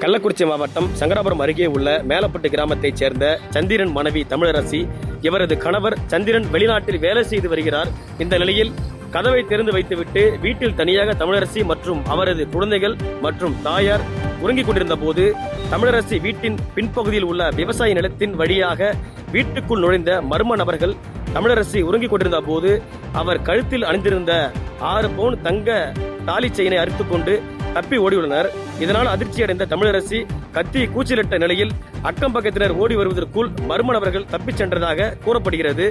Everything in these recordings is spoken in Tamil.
கள்ளக்குறிச்சி மாவட்டம் சங்கராபுரம் அருகே உள்ள மேலப்பட்டு கிராமத்தைச் சேர்ந்த சந்திரன் மனைவி தமிழரசி. இவரது கணவர் சந்திரன் வெளிநாட்டில் வேலை செய்து வருகிறார். இந்த நிலையில் கதவை திறந்து வைத்துவிட்டு வீட்டில் தனியாக தமிழரசி மற்றும் அவரது குழந்தைகள் மற்றும் தாயார் உறங்கிக் கொண்டிருந்த போது தமிழரசி வீட்டின் பின்பகுதியில் உள்ள விவசாய நிலத்தின் வழியாக வீட்டுக்குள் நுழைந்த மர்ம நபர்கள் தமிழரசி உறங்கிக் கொண்டிருந்த போது அவர் கழுத்தில் அணிந்திருந்த 6 பவுன் தங்க தாலி செயினை அறுத்துக் கொண்டு தப்பி ஓடியுள்ளனர். இதனால் அதிர்ச்சியடைந்த தமிழரசி கத்தி கூச்சலிட்ட நிலையில் அக்கம் பக்கத்தினர் ஓடி வருவதற்குள் மர்ம நபர்கள் தப்பிச் சென்றதாக கூறப்படுகிறது.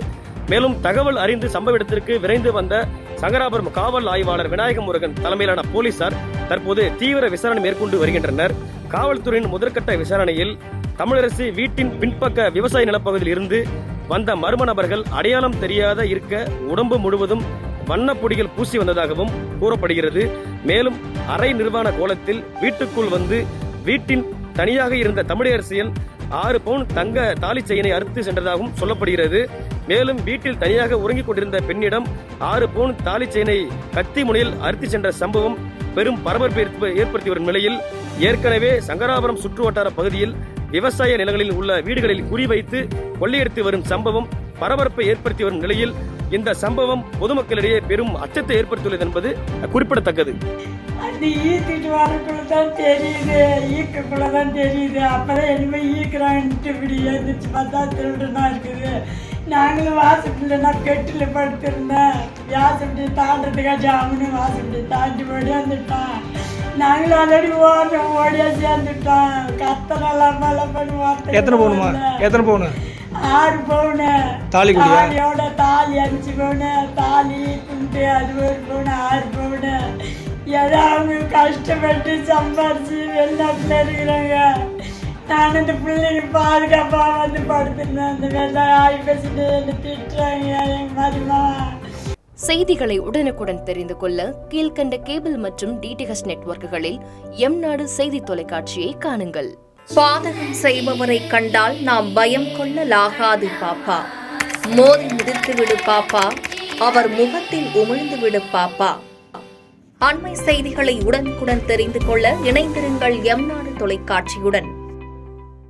மேலும் தகவல் அறிந்து சம்பவ இடத்திற்கு விரைந்து வந்த சங்கராபுரம் காவல் ஆய்வாளர் விநாயக முருகன் தலைமையிலான போலீசார் தற்போது தீவிர விசாரணை மேற்கொண்டு வருகின்றனர். காவல்துறையின் முதற்கட்ட விசாரணையில் தமிழரசி வீட்டின் பின்பக்க விவசாய நிலப்பகுதியில் இருந்து வந்த மர்ம நபர்கள் அடையாளம் தெரியாத இருக்க உடம்பு முழுவதும் வண்ணப்பொடிகள் பூசி வந்ததாகவும் கூறப்படுகிறது. மேலும் அரை நிர்வாண கோலத்தில் வீட்டுக்குள் வந்து வீட்டின் தனியாக இருந்த தமிழரசியில் 6 பவுன் தங்க தாலி செயினை அறுத்து சென்றதாகவும் சொல்லப்படுகிறது. மேலும் வீட்டில் தனியாக உறங்கிக் கொண்டிருந்த பெண்ணிடம் 6 பவுன் தாலி செயினை கத்தி முனையில் அறுத்து சென்ற சம்பவம் பெரும் பரபரப்பை ஏற்படுத்தி வரும் நிலையில் ஏற்கனவே சங்கராபுரம் சுற்றுவட்டார பகுதியில் விவசாய நிலங்களில் உள்ள வீடுகளில் குறிவைத்து கொள்ளையடித்து வரும் சம்பவம் பரபரப்பை ஏற்படுத்தி வரும் நிலையில் இந்த சம்பவம் பொதுமக்களிடையே பெரும் அச்சத்தை ஏற்படுத்தியுள்ளது என்பது குறிப்பிடத்தக்கது. அது ஈத்துட்டு வரக்குள்ளதான் தெரியுது, ஈக்கக்குள்ளதான் தெரியுது. அப்பதான் என்னமே ஈக்குறான்ட்டு இப்படி எழுந்திரிச்சு பார்த்தா திருடுனா இருக்குது. நாங்களும் வாசப்படினா கெட்டில் படுத்திருந்தேன். வாசப்படி தாண்டதுக்காக ஜாமுன்னு வாசப்படி தாண்டி ஓடி வந்துட்டான். நாங்களும் ஆல்ரெடி ஓடியா சேர்ந்துட்டோம். கத்தனெல்லாம் மழை பண்ணுவோம். எத்தனை பவுனு? 6 பவுனு தாலியோட தாலி 5 பவுனு தாலி துண்டு அது 1 பவுனு 6 பவுனு. ஏதாவது கஷ்டப்பட்டு சம்பாரிச்சு வெளிநாட்டில் இருக்கிறாங்க. நான் இந்த பிள்ளைங்க பாதுகாப்பாக வந்து படுத்துருந்தேன். அந்த வெள்ளை ஆய் பேசிட்டு என்ன திட்டுறாங்க என் மாதிரிமா. செய்திகளை உடனுக்குடன் தெரிந்து கொள்ள கீழ்கண்ட கேபிள் மற்றும் டிடிஹெச் நெட்வொர்க்குகளில் எம்நாடு செய்தி தொலைக்காட்சியை காணுங்கள். பாதகம் செய்பவரை கண்டால் நாம் பயம் கொள்ளலாகாது பாப்பா. மோதி மிதித்து விடு பாப்பா, அவர் முகத்தில் உமிழ்ந்து விடு பாப்பா. அண்மை செய்திகளை உடனுக்குடன் தெரிந்து கொள்ள இணைந்திருங்கள் எம்நாடு தொலைக்காட்சியுடன்.